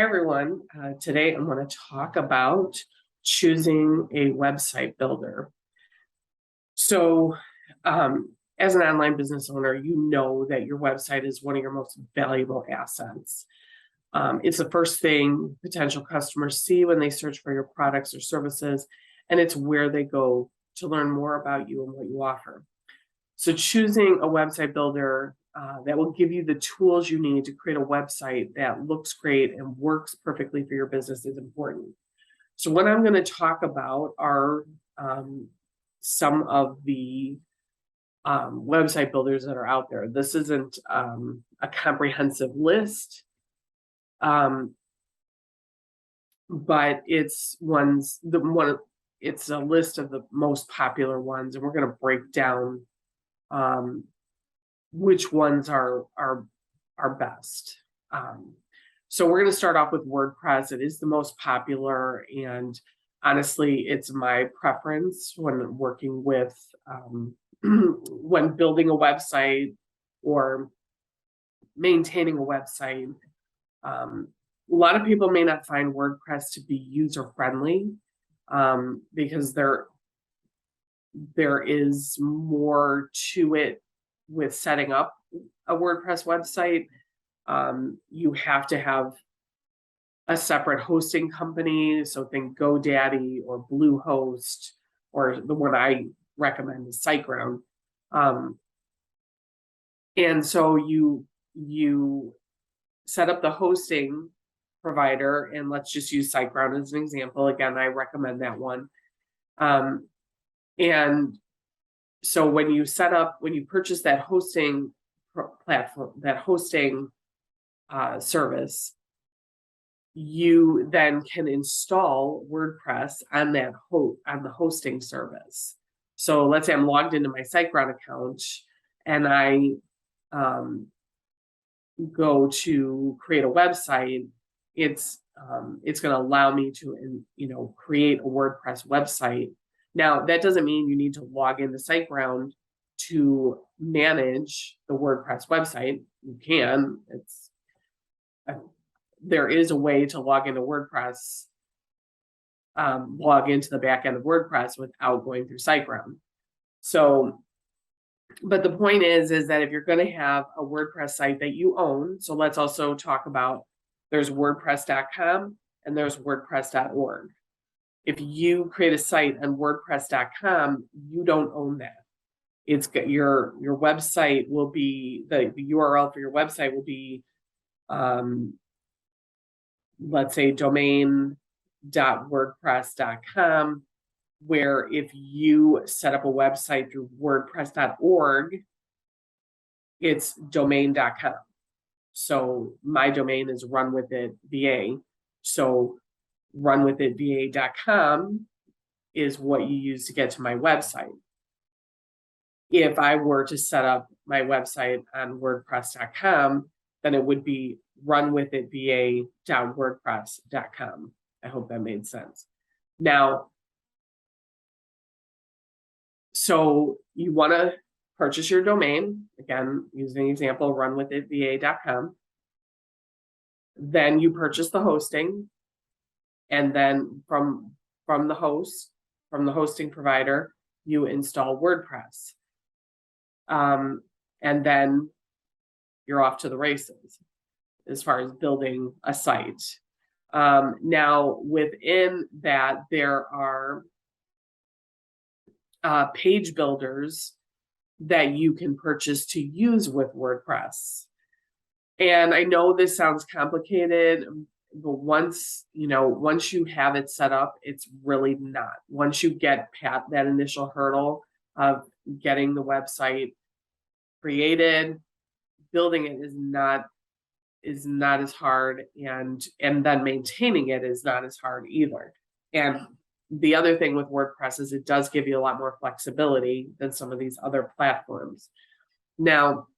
everyone. Today I'm going to talk about choosing a website builder. So, as an online business owner, you know that your website is one of your most valuable assets. It's the first thing potential customers see when they search for your products or services, and it's where they go to learn more about you and what you offer. So choosing a website builder that will give you the tools you need to create a website that looks great and works perfectly for your business is important. So what I'm going to talk about are some of the website builders that are out there. This isn't a comprehensive list, but it's it's a list of the most popular ones, and we're going to break down which ones are best. So we're going to start off with WordPress. It is the most popular, and honestly, it's my preference when working with when building a website or maintaining a website. A lot of people may not find WordPress to be user-friendly because there is more to it with setting up a WordPress website. You have to have a separate hosting company. So think GoDaddy or Bluehost, or the one I recommend is SiteGround. And so you set up the hosting provider, and let's just use SiteGround as an example. Again, I recommend that one. And so when you purchase that hosting platform, that hosting service, you then can install WordPress on the hosting service. So let's say I'm logged into my SiteGround account and I go to create a website. It's going to allow me to create a WordPress website. Now, that doesn't mean you need to log into SiteGround to manage the WordPress website. You can. There is a way to log into WordPress, log into the back end of WordPress without going through SiteGround. So, but the point is that if you're going to have a WordPress site that you own, so let's also talk about, there's WordPress.com and there's WordPress.org. If you create a site on WordPress.com, you don't own that. It's your website will be, the URL for your website will be, let's say domain.wordpress.com, where if you set up a website through WordPress.org, it's domain.com. So my domain is runwithitva. So runwithitva.com is what you use to get to my website. If I were to set up my website on WordPress.com, then it would be runwithitva.wordpress.com. I hope that made sense. Now, so you want to purchase your domain, again, using the example, runwithitva.com. Then you purchase the hosting, and then from the hosting provider, you install WordPress. And then you're off to the races as far as building a site. Now, within that, there are page builders that you can purchase to use with WordPress. And I know this sounds complicated, but once you have it set up, it's really not. Once you get past that initial hurdle of getting the website created, building it is not as hard, and then maintaining it is not as hard either. And the other thing with WordPress is it does give you a lot more flexibility than some of these other platforms. Now,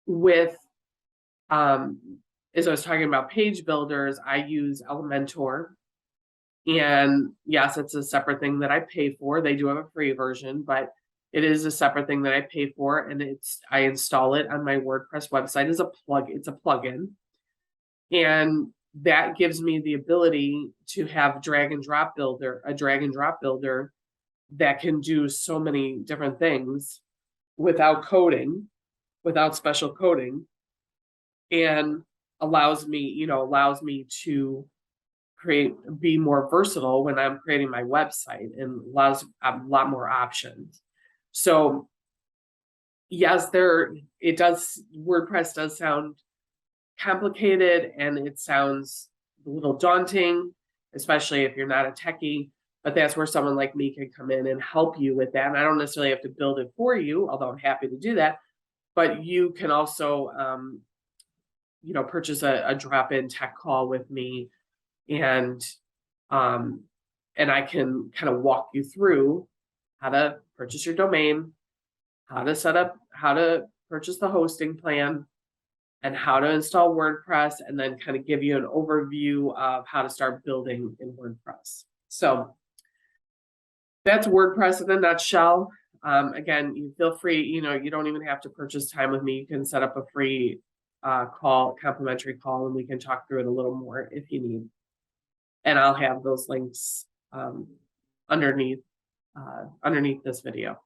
with as I was talking about page builders, I use Elementor. And yes, it's a separate thing that I pay for. They do have a free version, but it is a separate thing that I pay for, and I install it on my WordPress website as a plug. It's a plugin. And that gives me the ability to have a drag and drop builder that can do so many different things without coding, without special coding, and allows me to be more versatile when I'm creating my website, and allows a lot more options. So yes, WordPress does sound complicated, and it sounds a little daunting, especially if you're not a techie, but that's where someone like me can come in and help you with that. And I don't necessarily have to build it for you, although I'm happy to do that, but you can also, purchase a drop-in tech call with me, and I can kind of walk you through how to purchase your domain, how to purchase the hosting plan, and how to install WordPress, and then kind of give you an overview of how to start building in WordPress. So that's WordPress in a nutshell. Again, you feel free, you don't even have to purchase time with me. You can set up a free complimentary call, and we can talk through it a little more if you need. And I'll have those links underneath this video.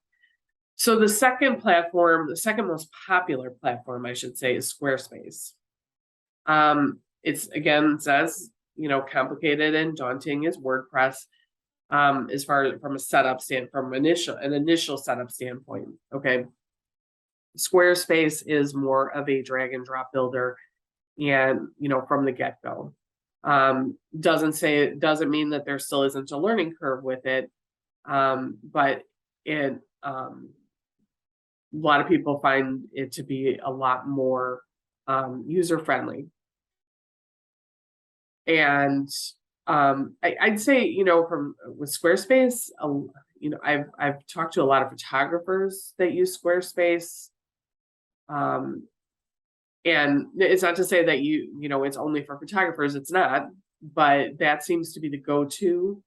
So the second most popular platform, I should say, is Squarespace. It's, again, says, complicated and daunting as WordPress, as far as from an initial setup standpoint. Okay. Squarespace is more of a drag and drop builder, and, from the get-go. Doesn't mean that there still isn't a learning curve with it. But a lot of people find it to be a lot more user-friendly. And I'd say, with Squarespace, I've talked to a lot of photographers that use Squarespace. And it's not to say that it's only for photographers. It's not, but that seems to be the go-to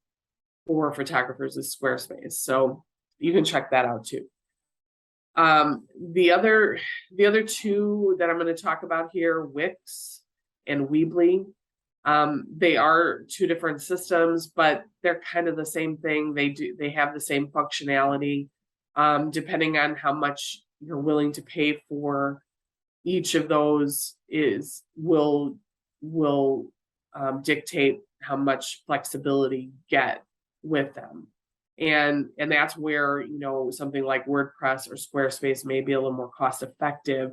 for photographers is Squarespace. So you can check that out too. The other two that I'm going to talk about here, Wix and Weebly, they are two different systems, but they're kind of the same thing. They have the same functionality, depending on how much you're willing to pay for each of those will dictate how much flexibility you get with them. And that's where, something like WordPress or Squarespace may be a little more cost effective,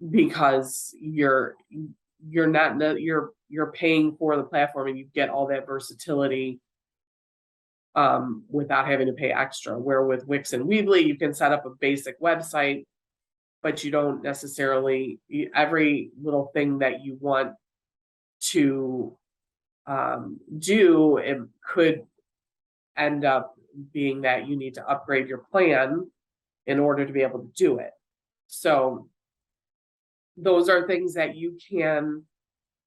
because you're paying for the platform, and you get all that versatility without having to pay extra. Where with Wix and Weebly, you can set up a basic website, but you don't necessarily, every little thing that you want to do, it could end up being that you need to upgrade your plan in order to be able to do it. So those are things that you can,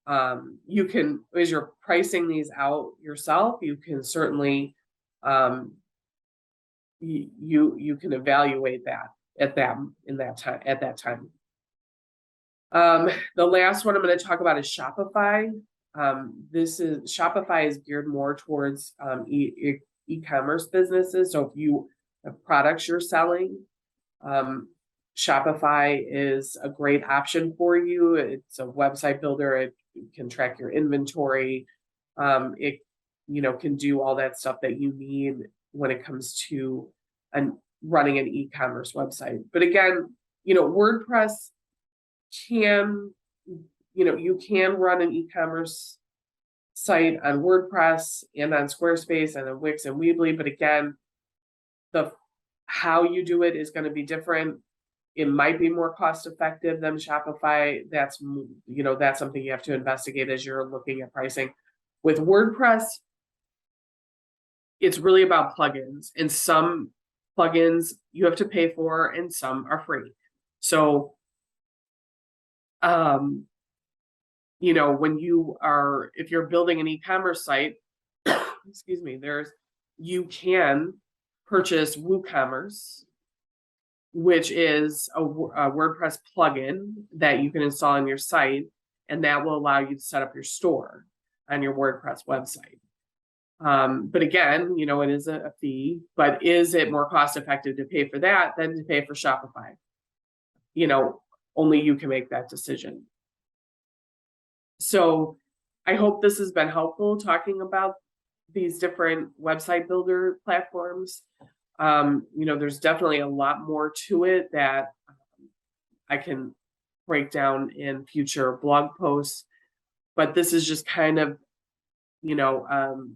as you're pricing these out yourself, you can certainly, you can evaluate that at that time. The last one I'm going to talk about is Shopify. Shopify is geared more towards e-commerce businesses. So if you have products you're selling, Shopify is a great option for you. It's a website builder. It can track your inventory. It can do all that stuff that you need when it comes to running an e-commerce website. But again, WordPress can, you can run an e-commerce site on WordPress and on Squarespace and on Wix and Weebly. But again, how you do it is going to be different. It might be more cost effective than Shopify. That's something you have to investigate as you're looking at pricing. With WordPress, it's really about plugins, and some plugins you have to pay for and some are free. So, if you're building an e-commerce site, excuse me, you can purchase WooCommerce, which is a WordPress plugin that you can install on your site, and that will allow you to set up your store on your WordPress website. But again, you know, it is a fee, but is it more cost effective to pay for that than to pay for Shopify? You know, only you can make that decision. So I hope this has been helpful talking about these different website builder platforms. You know, there's definitely a lot more to it that I can break down in future blog posts, but this is just kind of, you know,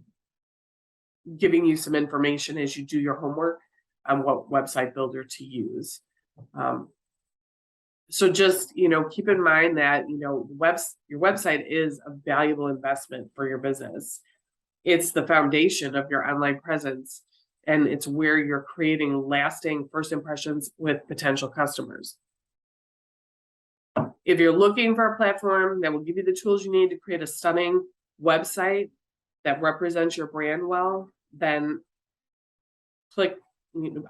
giving you some information as you do your homework on what website builder to use. So just, you know, keep in mind that, you know, your website is a valuable investment for your business. It's the foundation of your online presence, and it's where you're creating lasting first impressions with potential customers. If you're looking for a platform that will give you the tools you need to create a stunning website that represents your brand well, then click,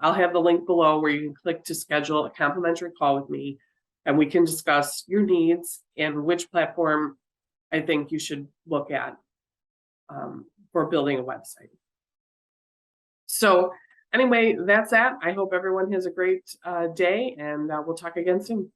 I'll have the link below where you can click to schedule a complimentary call with me, and we can discuss your needs and which platform I think you should look at for building a website. So anyway, that's that. I hope everyone has a great day, and we'll talk again soon.